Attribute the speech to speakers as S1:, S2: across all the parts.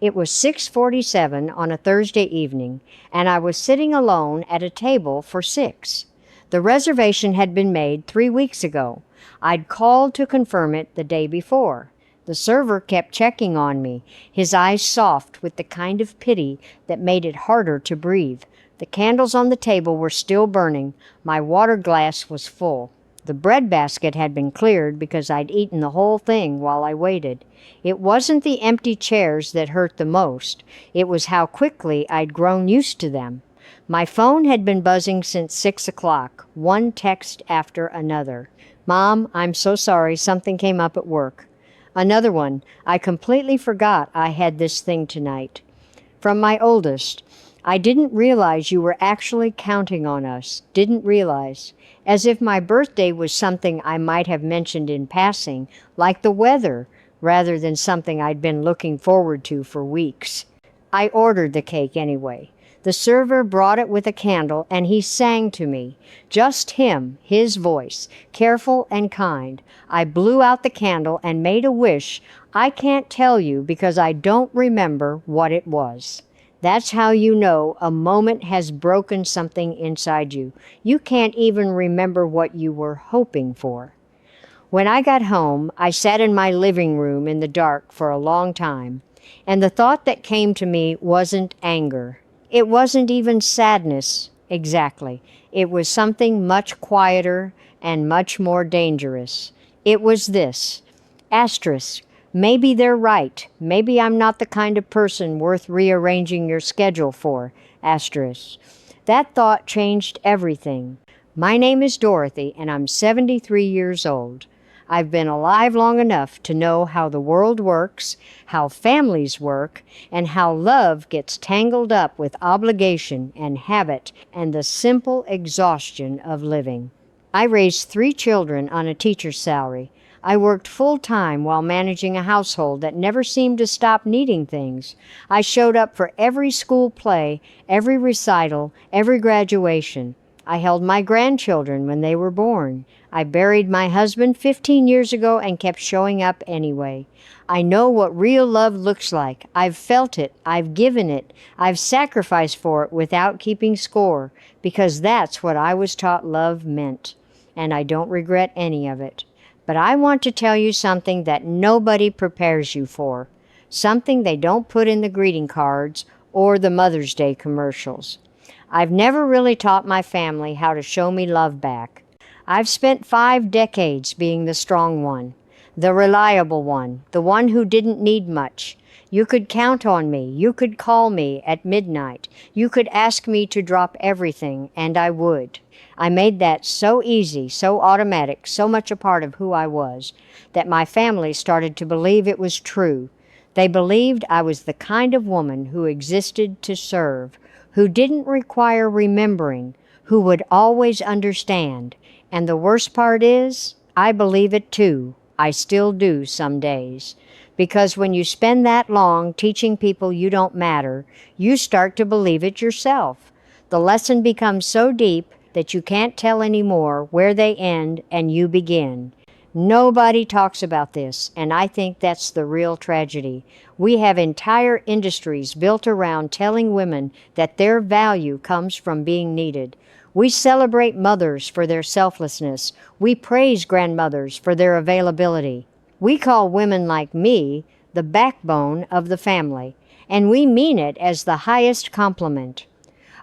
S1: It was 6:47 on a Thursday evening, and I was sitting alone at a table for 6. The reservation had been made 3 weeks ago. I'd called to confirm it the day before. The server kept checking on me, his eyes soft with the kind of pity that made it harder to breathe. The candles on the table were still burning. My water glass was full. The bread basket had been cleared because I'd eaten the whole thing while I waited. It wasn't the empty chairs that hurt the most. It was how quickly I'd grown used to them. My phone had been buzzing since 6 o'clock, one text after another. "Mom, I'm so sorry, something came up at work." Another one, "I completely forgot I had this thing tonight." From my oldest, "I didn't realize you were actually counting on us. Didn't realize." As if my birthday was something I might have mentioned in passing, like the weather, rather than something I'd been looking forward to for weeks. I ordered the cake anyway. The server brought it with a candle, and he sang to me. Just him, his voice, careful and kind. I blew out the candle and made a wish I can't tell you because I don't remember what it was. That's how you know a moment has broken something inside you. You can't even remember what you were hoping for. When I got home, I sat in my living room in the dark for a long time, and the thought that came to me wasn't anger. It wasn't even sadness, exactly. It was something much quieter and much more dangerous. It was this: asterisk. Maybe they're right. Maybe I'm not the kind of person worth rearranging your schedule for. Asterisk. That thought changed everything. My name is Dorothy, and I'm 73 years old. I've been alive long enough to know how the world works, how families work, and how love gets tangled up with obligation and habit and the simple exhaustion of living. I raised 3 children on a teacher's salary. I worked full-time while managing a household that never seemed to stop needing things. I showed up for every school play, every recital, every graduation. I held my grandchildren when they were born. I buried my husband 15 years ago and kept showing up anyway. I know what real love looks like. I've felt it. I've given it. I've sacrificed for it without keeping score, because that's what I was taught love meant. And I don't regret any of it. But I want to tell you something that nobody prepares you for, something they don't put in the greeting cards or the Mother's Day commercials. I've never really taught my family how to show me love back. I've spent 5 decades being the strong one, the reliable one, the one who didn't need much. You could count on me. You could call me at midnight. You could ask me to drop everything, and I would. I made that so easy, so automatic, so much a part of who I was, that my family started to believe it was true. They believed I was the kind of woman who existed to serve, who didn't require remembering, who would always understand. And the worst part is, I believe it too. I still do some days. Because when you spend that long teaching people you don't matter, you start to believe it yourself. The lesson becomes so deep that you can't tell anymore where they end and you begin. Nobody talks about this, and I think that's the real tragedy. We have entire industries built around telling women that their value comes from being needed. We celebrate mothers for their selflessness. We praise grandmothers for their availability. We call women like me the backbone of the family, and we mean it as the highest compliment.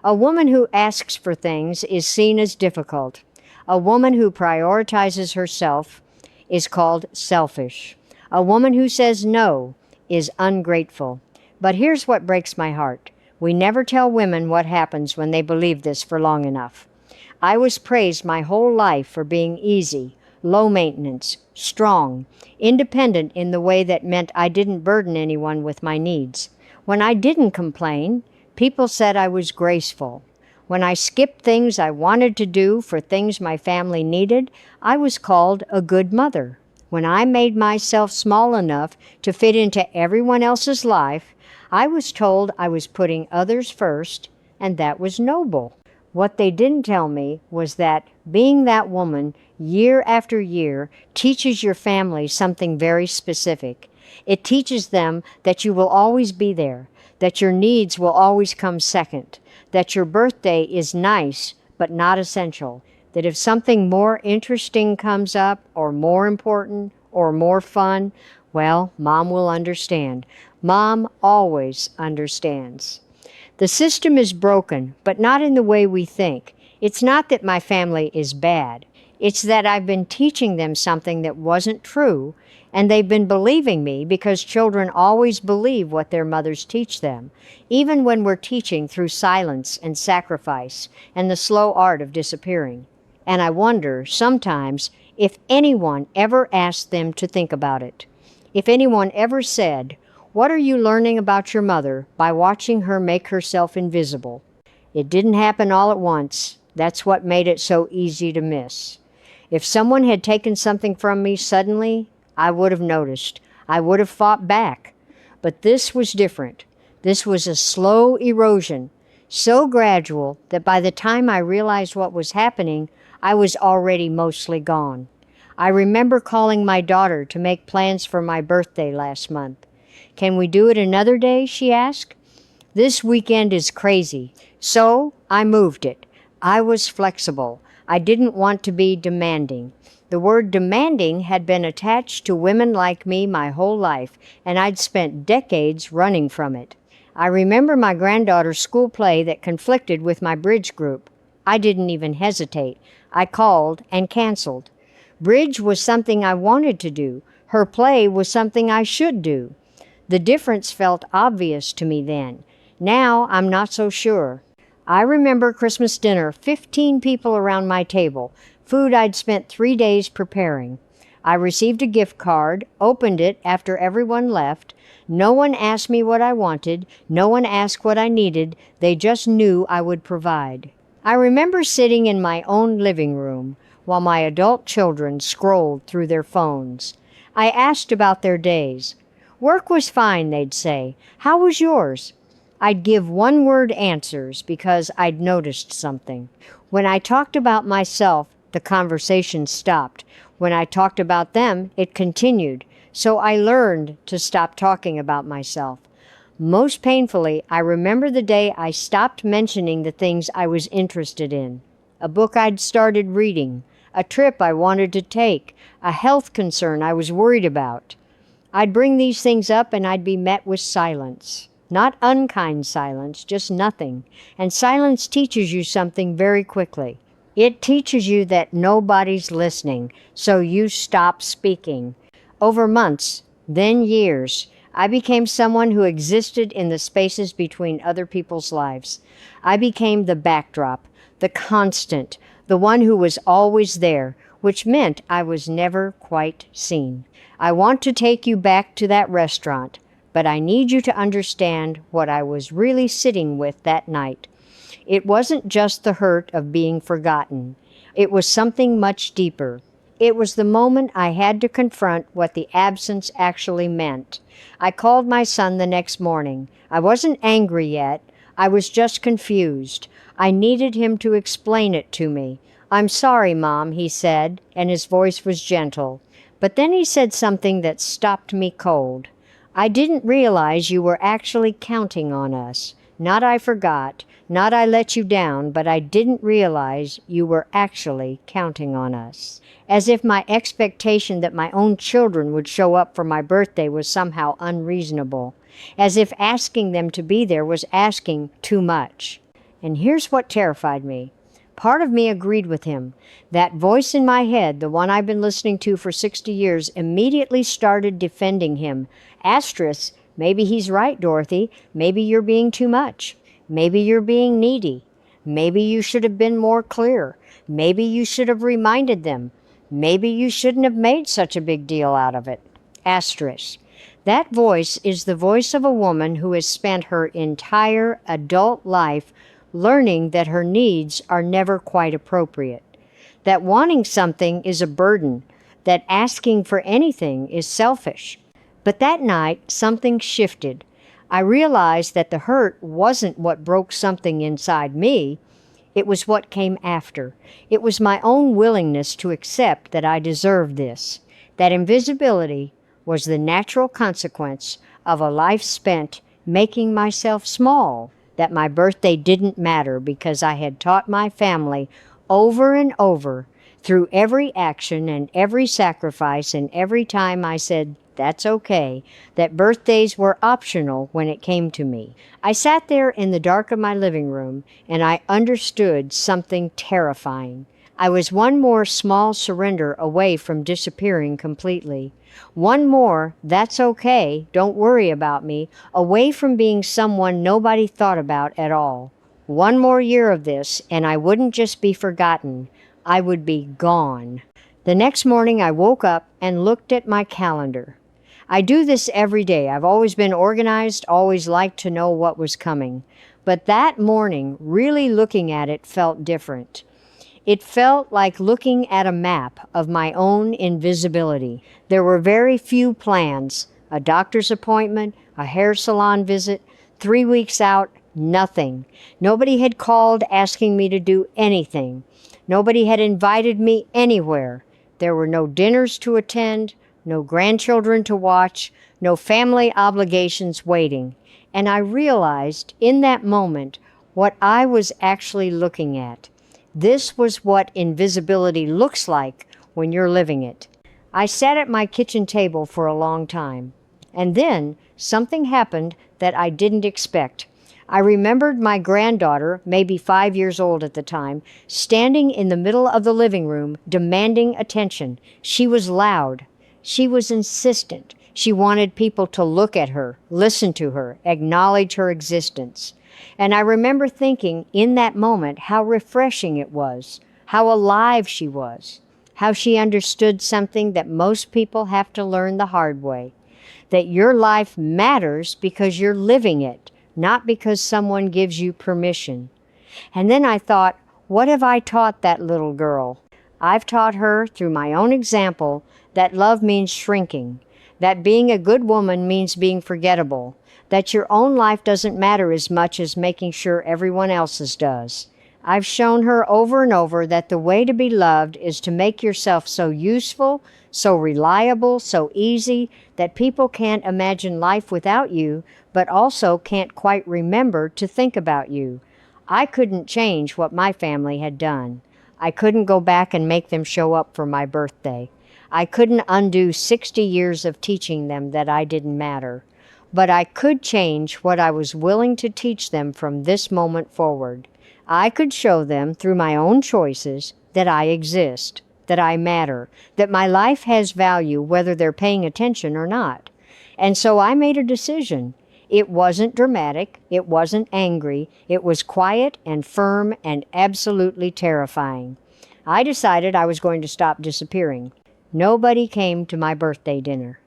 S1: A woman who asks for things is seen as difficult. A woman who prioritizes herself is called selfish. A woman who says no is ungrateful. But here's what breaks my heart. We never tell women what happens when they believe this for long enough. I was praised my whole life for being easy, low maintenance, strong, independent in the way that meant I didn't burden anyone with my needs. When I didn't complain, people said I was graceful. When I skipped things I wanted to do for things my family needed, I was called a good mother. When I made myself small enough to fit into everyone else's life, I was told I was putting others first, and that was noble. What they didn't tell me was that being that woman year after year teaches your family something very specific. It teaches them that you will always be there, that your needs will always come second, that your birthday is nice but not essential, that if something more interesting comes up, or more important, or more fun, well, Mom will understand. Mom always understands. The system is broken, but not in the way we think. It's not that my family is bad. It's that I've been teaching them something that wasn't true, and they've been believing me because children always believe what their mothers teach them, even when we're teaching through silence and sacrifice and the slow art of disappearing. And I wonder, sometimes, if anyone ever asked them to think about it. If anyone ever said, "What are you learning about your mother by watching her make herself invisible?" It didn't happen all at once. That's what made it so easy to miss. If someone had taken something from me suddenly, I would have noticed. I would have fought back. But this was different. This was a slow erosion, so gradual that by the time I realized what was happening, I was already mostly gone. I remember calling my daughter to make plans for my birthday last month. "Can we do it another day?" she asked. "This weekend is crazy." So I moved it. I was flexible. I didn't want to be demanding. The word demanding had been attached to women like me my whole life, and I'd spent decades running from it. I remember my granddaughter's school play that conflicted with my bridge group. I didn't even hesitate. I called and canceled. Bridge was something I wanted to do. Her play was something I should do. The difference felt obvious to me then. Now I'm not so sure. I remember Christmas dinner, 15 people around my table, food I'd spent 3 days preparing. I received a gift card, opened it after everyone left. No one asked me what I wanted. No one asked what I needed. They just knew I would provide. I remember sitting in my own living room while my adult children scrolled through their phones. I asked about their days. "Work was fine," they'd say. "How was yours?" I'd give one-word answers because I'd noticed something. When I talked about myself, the conversation stopped. When I talked about them, it continued. So I learned to stop talking about myself. Most painfully, I remember the day I stopped mentioning the things I was interested in. A book I'd started reading, a trip I wanted to take, a health concern I was worried about. I'd bring these things up and I'd be met with silence. Not unkind silence, just nothing. And silence teaches you something very quickly. It teaches you that nobody's listening, so you stop speaking. Over months, then years, I became someone who existed in the spaces between other people's lives. I became the backdrop, the constant, the one who was always there, which meant I was never quite seen. I want to take you back to that restaurant, but I need you to understand what I was really sitting with that night. It wasn't just the hurt of being forgotten. It was something much deeper. It was the moment I had to confront what the absence actually meant. I called my son the next morning. I wasn't angry yet. I was just confused. I needed him to explain it to me. "I'm sorry, Mom," he said, and his voice was gentle. But then he said something that stopped me cold. "I didn't realize you were actually counting on us. Not I forgot, not I let you down, but I didn't realize you were actually counting on us." As if my expectation that my own children would show up for my birthday was somehow unreasonable. As if asking them to be there was asking too much. And here's what terrified me. Part of me agreed with him. That voice in my head, the one I've been listening to for 60 years, immediately started defending him. Asterisk, maybe he's right, Dorothy. Maybe you're being too much. Maybe you're being needy. Maybe you should have been more clear. Maybe you should have reminded them. Maybe you shouldn't have made such a big deal out of it. Asterisk. That voice is the voice of a woman who has spent her entire adult life learning that her needs are never quite appropriate, that wanting something is a burden, that asking for anything is selfish. But that night, something shifted. I realized that the hurt wasn't what broke something inside me. It was what came after. It was my own willingness to accept that I deserved this, that invisibility was the natural consequence of a life spent making myself small, that my birthday didn't matter because I had taught my family over and over through every action and every sacrifice and every time I said, "That's okay," that birthdays were optional when it came to me. I sat there in the dark of my living room and I understood something terrifying. I was one more small surrender away from disappearing completely. One more, "That's okay, don't worry about me," away from being someone nobody thought about at all. One more year of this, and I wouldn't just be forgotten, I would be gone. The next morning I woke up and looked at my calendar. I do this every day. I've always been organized, always liked to know what was coming. But that morning, really looking at it felt different. It felt like looking at a map of my own invisibility. There were very few plans: a doctor's appointment, a hair salon visit, 3 weeks out, nothing. Nobody had called asking me to do anything. Nobody had invited me anywhere. There were no dinners to attend, no grandchildren to watch, no family obligations waiting. And I realized in that moment what I was actually looking at. This was what invisibility looks like when you're living it. I sat at my kitchen table for a long time, and then something happened that I didn't expect. I remembered my granddaughter, maybe 5 years old at the time, standing in the middle of the living room, demanding attention. She was loud. She was insistent. She wanted people to look at her, listen to her, acknowledge her existence. And I remember thinking in that moment how refreshing it was, how alive she was, how she understood something that most people have to learn the hard way, that your life matters because you're living it, not because someone gives you permission. And then I thought, what have I taught that little girl? I've taught her through my own example that love means shrinking, that being a good woman means being forgettable, that your own life doesn't matter as much as making sure everyone else's does. I've shown her over and over that the way to be loved is to make yourself so useful, so reliable, so easy, that people can't imagine life without you, but also can't quite remember to think about you. I couldn't change what my family had done. I couldn't go back and make them show up for my birthday. I couldn't undo 60 years of teaching them that I didn't matter. But I could change what I was willing to teach them from this moment forward. I could show them through my own choices that I exist, that I matter, that my life has value whether they're paying attention or not. And so I made a decision. It wasn't dramatic, it wasn't angry, it was quiet and firm and absolutely terrifying. I decided I was going to stop disappearing. Nobody came to my birthday dinner.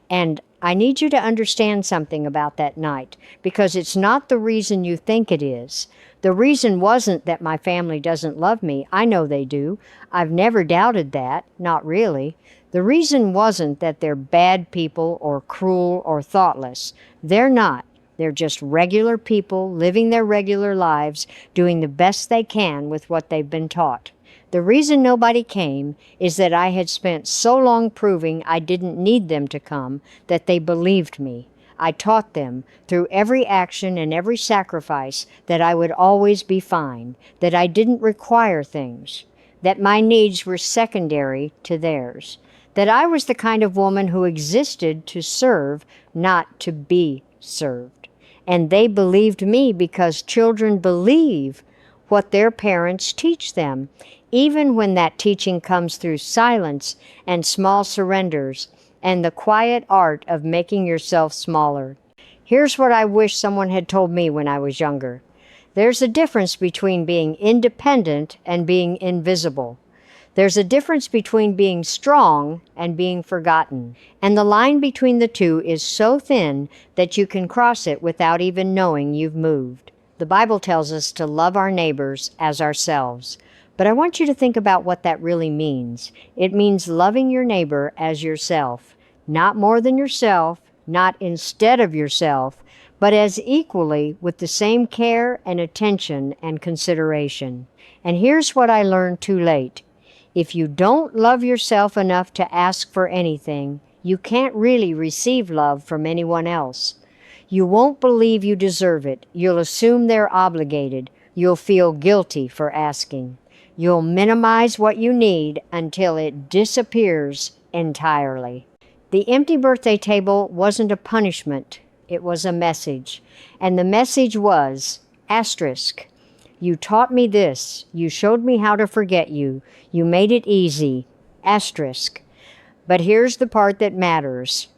S1: And I need you to understand something about that night, because it's not the reason you think it is. The reason wasn't that my family doesn't love me. I know they do. I've never doubted that, not really. The reason wasn't that they're bad people or cruel or thoughtless. They're not. They're just regular people living their regular lives, doing the best they can with what they've been taught. The reason nobody came is that I had spent so long proving I didn't need them to come that they believed me. I taught them, through every action and every sacrifice, that I would always be fine, that I didn't require things, that my needs were secondary to theirs, that I was the kind of woman who existed to serve, not to be served. And they believed me because children believe what their parents teach them, even when that teaching comes through silence and small surrenders and the quiet art of making yourself smaller. Here's what I wish someone had told me when I was younger. There's a difference between being independent and being invisible. There's a difference between being strong and being forgotten. And the line between the two is so thin that you can cross it without even knowing you've moved. The Bible tells us to love our neighbors as ourselves. But I want you to think about what that really means. It means loving your neighbor as yourself, not more than yourself, not instead of yourself, but as equally with the same care and attention and consideration. And here's what I learned too late. If you don't love yourself enough to ask for anything, You can't really receive love from anyone else. You won't believe you deserve it. You'll assume they're obligated. You'll feel guilty for asking. You'll minimize what you need until it disappears entirely. The empty birthday table wasn't a punishment. It was a message. And the message was, asterisk, you taught me this. You showed me how to forget you. You made it easy. Asterisk. But here's the part that matters.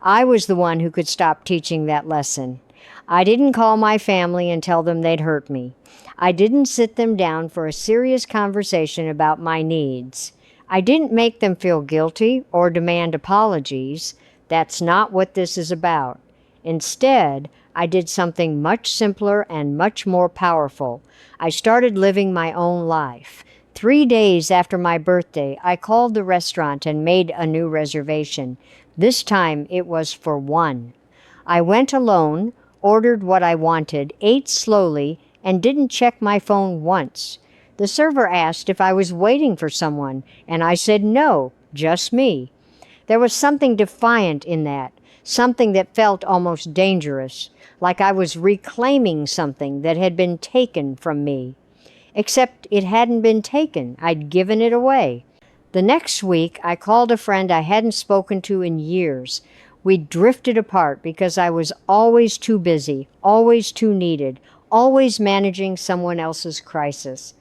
S1: I was the one who could stop teaching that lesson. I didn't call my family and tell them they'd hurt me. I didn't sit them down for a serious conversation about my needs. I didn't make them feel guilty or demand apologies. That's not what this is about. Instead, I did something much simpler and much more powerful. I started living my own life. 3 days after my birthday, I called the restaurant and made a new reservation. This time it was for one. I went alone, ordered what I wanted, ate slowly, and didn't check my phone once. The server asked if I was waiting for someone, and I said no, just me. There was something defiant in that, something that felt almost dangerous, like I was reclaiming something that had been taken from me. Except it hadn't been taken. I'd given it away. The next week, I called a friend I hadn't spoken to in years. We drifted apart because I was always too busy, always too needed, always managing someone else's crisis.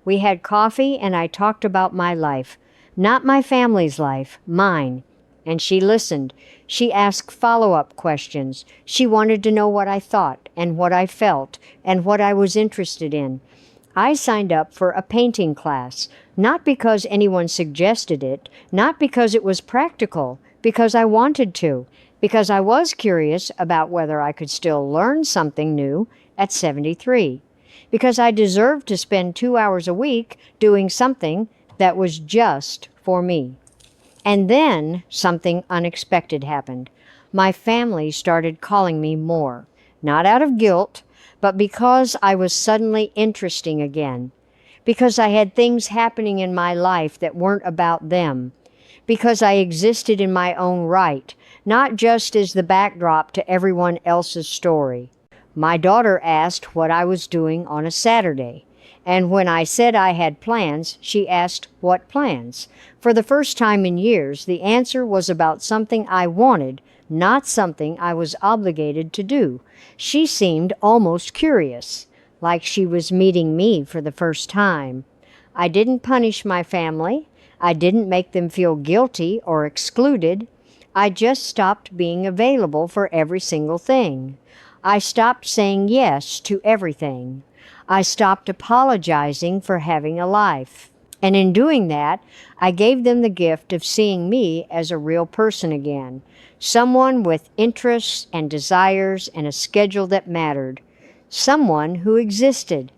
S1: We had coffee and I talked about my life, not my family's life, mine. And she listened. She asked follow-up questions. She wanted to know what I thought and what I felt and what I was interested in. I signed up for a painting class, not because anyone suggested it, not because it was practical, because I wanted to, because I was curious about whether I could still learn something new at 73, because I deserved to spend 2 hours a week doing something that was just for me. And then something unexpected happened. My family started calling me more, not out of guilt, but because I was suddenly interesting again, because I had things happening in my life that weren't about them, because I existed in my own right, not just as the backdrop to everyone else's story. My daughter asked what I was doing on a Saturday, and when I said I had plans, she asked what plans. For the first time in years, the answer was about something I wanted, not something I was obligated to do. She seemed almost curious, like she was meeting me for the first time. I didn't punish my family. I didn't make them feel guilty or excluded. I just stopped being available for every single thing. I stopped saying yes to everything. I stopped apologizing for having a life. And in doing that, I gave them the gift of seeing me as a real person again, someone with interests and desires and a schedule that mattered, someone who existed.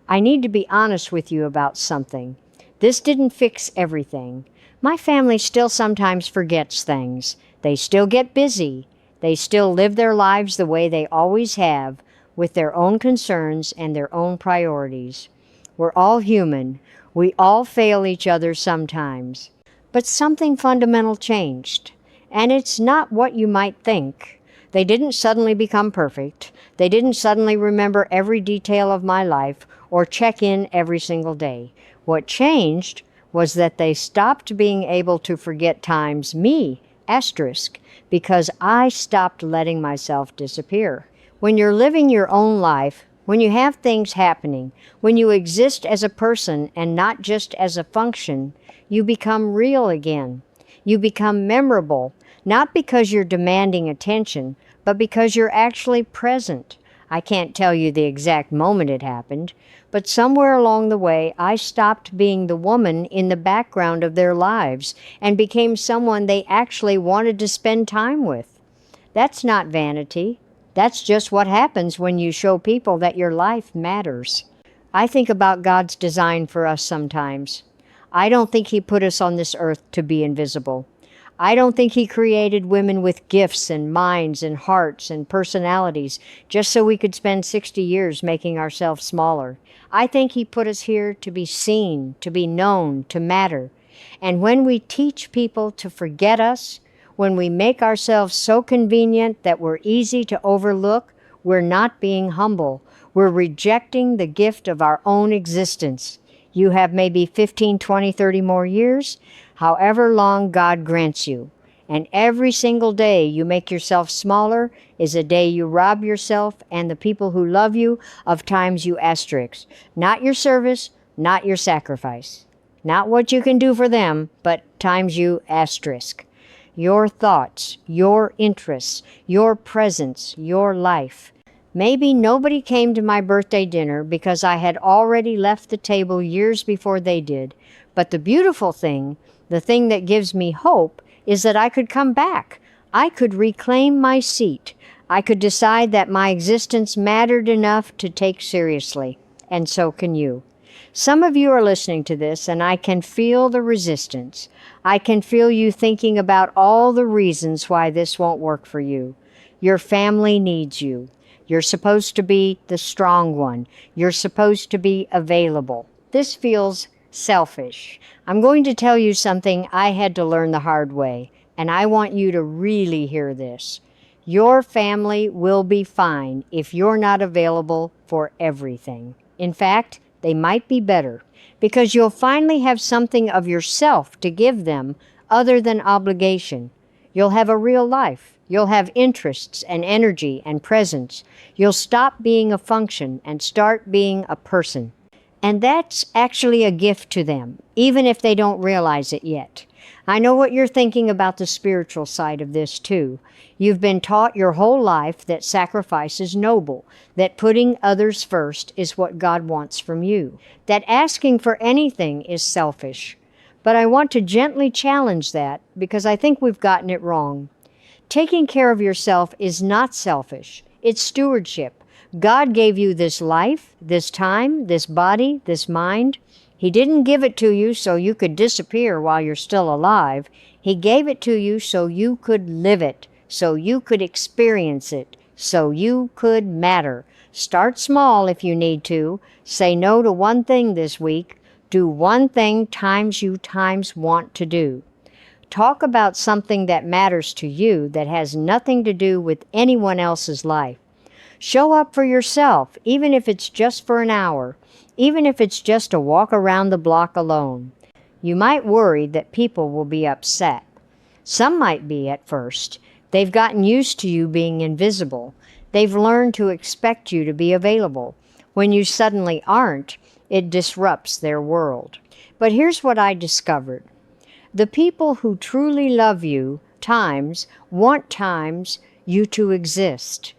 S1: I need to be honest with you about something. This didn't fix everything. My family still sometimes forgets things. They still get busy. They still live their lives the way they always have, with their own concerns and their own priorities. We're all human. We all fail each other sometimes. But something fundamental changed. And it's not what you might think. They didn't suddenly become perfect. They didn't suddenly remember every detail of my life or check in every single day. What changed was that they stopped being able to forget times me, asterisk, because I stopped letting myself disappear. When you're living your own life, when you have things happening, when you exist as a person and not just as a function, you become real again. You become memorable, not because you're demanding attention, but because you're actually present. I can't tell you the exact moment it happened, but somewhere along the way, I stopped being the woman in the background of their lives and became someone they actually wanted to spend time with. That's not vanity. That's just what happens when you show people that your life matters. I think about God's design for us sometimes. I don't think He put us on this earth to be invisible. I don't think He created women with gifts and minds and hearts and personalities just so we could spend 60 years making ourselves smaller. I think He put us here to be seen, to be known, to matter. And when we teach people to forget us, when we make ourselves so convenient that we're easy to overlook, we're not being humble. We're rejecting the gift of our own existence. You have maybe 15, 20, 30 more years, however long God grants you. And every single day you make yourself smaller is a day you rob yourself and the people who love you of times you asterisk. Not your service, not your sacrifice. Not what you can do for them, but times you asterisk. Your thoughts, your interests, your presence, your life. Maybe nobody came to my birthday dinner because I had already left the table years before they did. But the beautiful thing, the thing that gives me hope, is that I could come back. I could reclaim my seat. I could decide that my existence mattered enough to take seriously. And so can you. Some of you are listening to this, and I can feel the resistance. I can feel you thinking about all the reasons why this won't work for you. Your family needs you. You're supposed to be the strong one. You're supposed to be available. This feels selfish. I'm going to tell you something I had to learn the hard way, and I want you to really hear this. Your family will be fine if you're not available for everything. In fact, they might be better, because you'll finally have something of yourself to give them other than obligation. You'll have a real life. You'll have interests and energy and presence. You'll stop being a function and start being a person. And that's actually a gift to them, even if they don't realize it yet. I know what you're thinking about the spiritual side of this too. You've been taught your whole life that sacrifice is noble, that putting others first is what God wants from you, that asking for anything is selfish. But I want to gently challenge that because I think we've gotten it wrong. Taking care of yourself is not selfish. It's stewardship. God gave you this life, this time, this body, this mind. He didn't give it to you so you could disappear while you're still alive. He gave it to you so you could live it, so you could experience it, so you could matter. Start small if you need to. Say no to one thing this week. Do one thing times you times want to do. Talk about something that matters to you that has nothing to do with anyone else's life. Show up for yourself, even if it's just for an hour, even if it's just a walk around the block alone. You might worry that people will be upset. Some might be at first. They've gotten used to you being invisible. They've learned to expect you to be available. When you suddenly aren't, it disrupts their world. But here's what I discovered. The people who truly love you, want you to exist.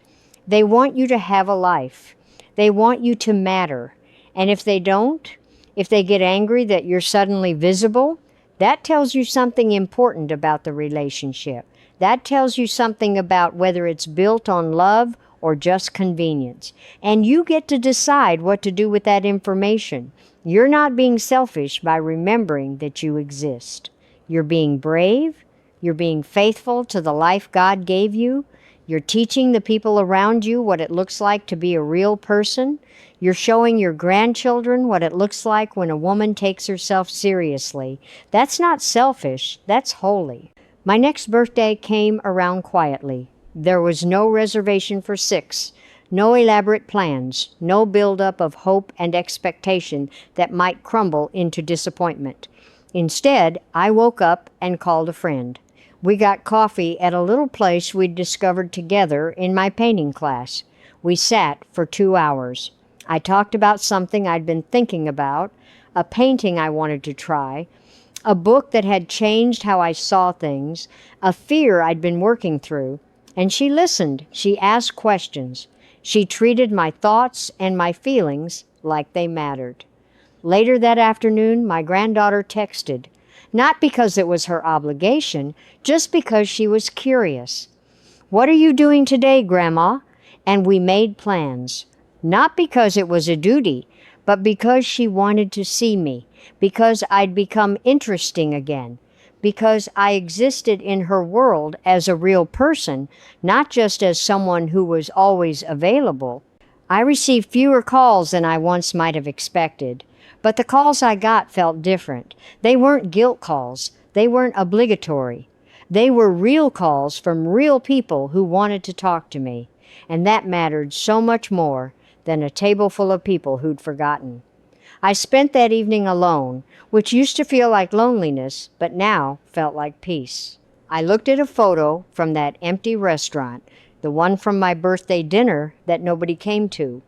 S1: They want you to have a life. They want you to matter. And if they don't, if they get angry that you're suddenly visible, that tells you something important about the relationship. That tells you something about whether it's built on love or just convenience. And you get to decide what to do with that information. You're not being selfish by remembering that you exist. You're being brave. You're being faithful to the life God gave you. You're teaching the people around you what it looks like to be a real person. You're showing your grandchildren what it looks like when a woman takes herself seriously. That's not selfish. That's holy. My next birthday came around quietly. There was no reservation for 6, no elaborate plans, no buildup of hope and expectation that might crumble into disappointment. Instead, I woke up and called a friend. We got coffee at a little place we'd discovered together in my painting class. We sat for 2 hours. I talked about something I'd been thinking about, a painting I wanted to try, a book that had changed how I saw things, a fear I'd been working through. And she listened. She asked questions. She treated my thoughts and my feelings like they mattered. Later that afternoon, my granddaughter texted, not because it was her obligation, just because she was curious. "What are you doing today, Grandma?" And we made plans, not because it was a duty, but because she wanted to see me, because I'd become interesting again, because I existed in her world as a real person, not just as someone who was always available. I received fewer calls than I once might have expected. But the calls I got felt different. They weren't guilt calls. They weren't obligatory. They were real calls from real people who wanted to talk to me, and that mattered so much more than a table full of people who'd forgotten. I spent that evening alone, which used to feel like loneliness, but now felt like peace. I looked at a photo from that empty restaurant, the one from my birthday dinner that nobody came to.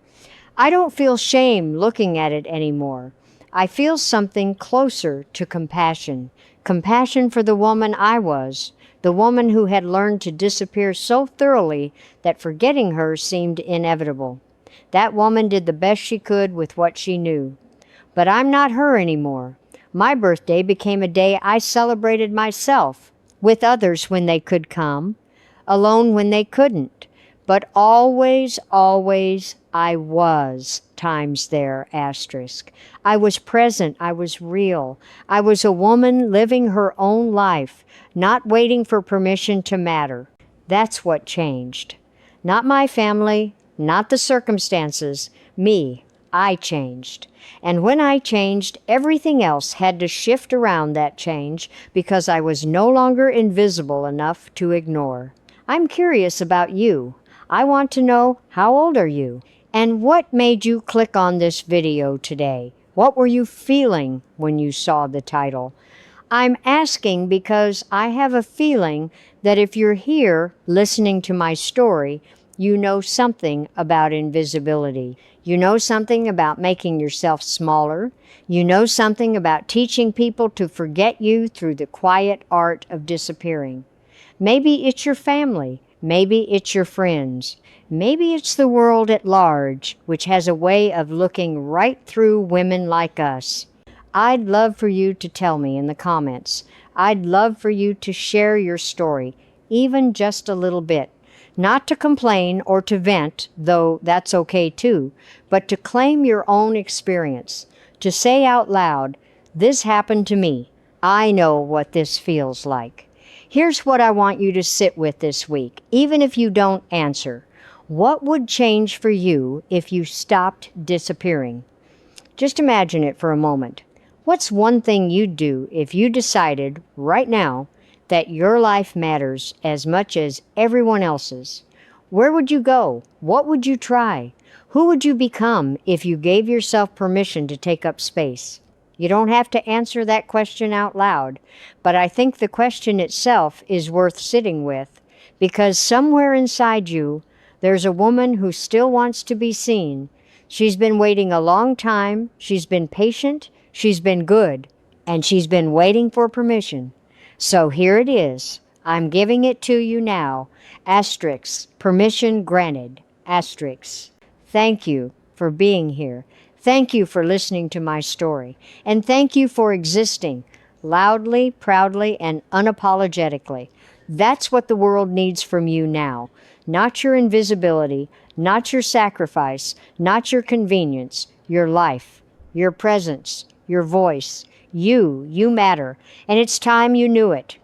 S1: I don't feel shame looking at it anymore. I feel something closer to compassion. Compassion for the woman I was, the woman who had learned to disappear so thoroughly that forgetting her seemed inevitable. That woman did the best she could with what she knew. But I'm not her anymore. My birthday became a day I celebrated myself, with others when they could come, alone when they couldn't. But always, always, I was times there, asterisk. I was present, I was real. I was a woman living her own life, not waiting for permission to matter. That's what changed. Not my family, not the circumstances, me. I changed. And when I changed, everything else had to shift around that change because I was no longer invisible enough to ignore. I'm curious about you. I want to know, how old are you? And what made you click on this video today? What were you feeling when you saw the title? I'm asking because I have a feeling that if you're here listening to my story, you know something about invisibility. You know something about making yourself smaller. You know something about teaching people to forget you through the quiet art of disappearing. Maybe it's your family. Maybe it's your friends. Maybe it's the world at large, which has a way of looking right through women like us. I'd love for you to tell me in the comments. I'd love for you to share your story, even just a little bit. Not to complain or to vent, though that's okay too, but to claim your own experience. To say out loud, this happened to me. I know what this feels like. Here's what I want you to sit with this week, even if you don't answer. What would change for you if you stopped disappearing? Just imagine it for a moment. What's one thing you'd do if you decided right now that your life matters as much as everyone else's? Where would you go? What would you try? Who would you become if you gave yourself permission to take up space? You don't have to answer that question out loud, but I think the question itself is worth sitting with, because somewhere inside you, there's a woman who still wants to be seen. She's been waiting a long time, she's been patient, she's been good, and she's been waiting for permission. So here it is. I'm giving it to you now. Asterisk, permission granted. Asterisk. Thank you for being here. Thank you for listening to my story. And thank you for existing loudly, proudly, and unapologetically. That's what the world needs from you now. Not your invisibility, not your sacrifice, not your convenience, your life, your presence, your voice. You matter. And it's time you knew it.